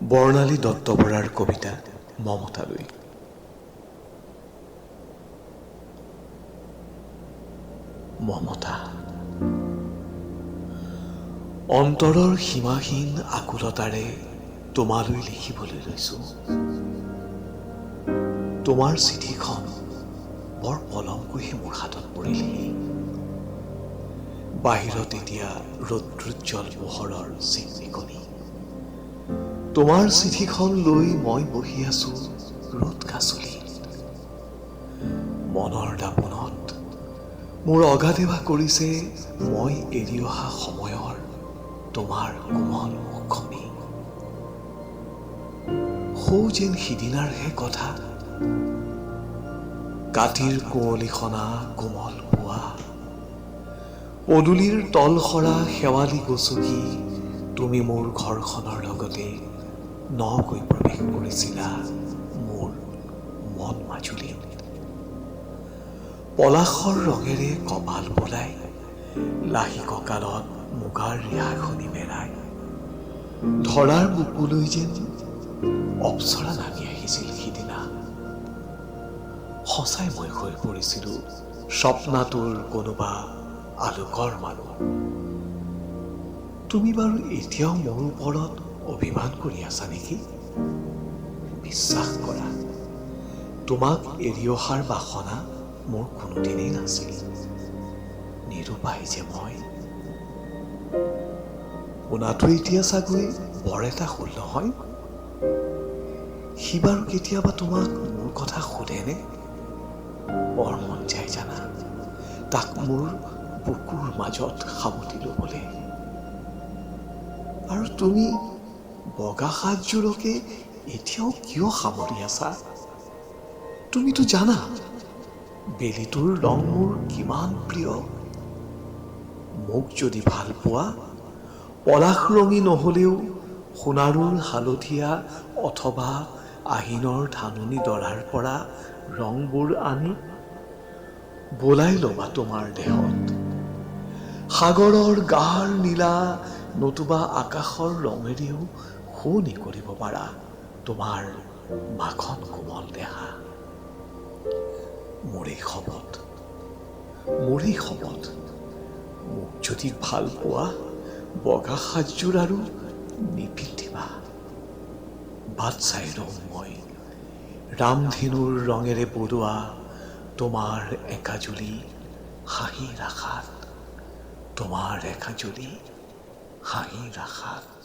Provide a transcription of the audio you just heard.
বৰ্ণালী দত্ত বৰাৰ কবিতা মমতালৈ। মমতা অন্তৰৰ সীমাহীন আকুলতাৰে তোমালৈ লিখিবলৈ লৈছোঁ। তোমাৰ চিঠিখন বৰ পলমকৈহে মোৰ হাতত পৰিলেহি। বাহিৰত এতিয়া ৰৌদ্ৰোজ্জ্বল পোহৰৰ চিকমিকনি। তোমাৰ চিঠিখন লৈ মই বহি আছো ৰ'দ কাচলিত। মনৰ দাপোনত মোৰ অগাধেৱা কৰিছে মই এৰি অহা সময়ৰ তোমাৰ কোমল মুখখনি। সৌ যেন সিদিনাৰহে কথা, কাতিৰ কুঁৱলীখনা কোমল পুৱা, পদূলিৰ তলসৰা শেৱালি গছকি তুমি মোৰ ঘৰখনৰ লগতে নকৈ প্ৰৱেশ কৰিছিলা মোৰ মন মাজুলীত। পলাশৰ ৰঙেৰে কপাল বোলাই লাহি কঁকালত মুগাৰ ৰিহাখনি মেৰাই ধৰাৰ বুকুলৈ যেন অপ্সৰা নামি আহিছিল সিদিনা। সঁচাই মই হৈ পৰিছিলো স্বপ্নাতুৰ কোনোবা আলোকৰ মানুহ। তুমি বাৰু এতিয়াও মোৰ ওপৰত অভিমান কৰি আছা নেকি? বিশ্বাস কৰা, তোমাক এৰি অহাৰ বাসনা মোৰ কোনোদিনেই নাছিল। নিৰুপায় যে মই। শুনাটো এতিয়া চাগৈ বৰ এটা হ'ল নহয়। সি বাৰু কেতিয়াবা তোমাক মোৰ কথা সোধেনে? বৰ মন যায় জানা তাক মোৰ বুকুৰ মাজত সাৱটি ল'বলৈ। আৰু তুমি বগা সাজযোৰকে এতিয়াও কিয় সামৰি আছা? তুমিতো জানা বেলিটোৰ ৰং মোৰ কিমান প্ৰিয়। মোক যদি ভাল পোৱা, পলাশ ৰঙী নহলেও সোণাৰুৰ হালধীয়া অথবা আহিনৰ ধাননি ডৰাৰ পৰা ৰংবোৰ আনি বোলাই ল'বা তোমাৰ দেহত। সাগৰৰ গাঢ় নীলা নতুবা আকাশৰ ৰঙেৰেও শুৱনি কৰিব পাৰা তোমাৰ মাখন কোমল দেহা। মোৰেই শপত, মোৰেই শপত, মোক যদি ভাল পোৱা বগা সাজযোৰ আৰু নিপিন্ধিবা। বাট চাই ৰওঁ মই ৰামধেনুৰ ৰঙেৰে বোলোৱা তোমাৰ একাজুলি হাঁহিৰ আশাত, তোমাৰ একাজুলি হাঁহিৰ আশাত।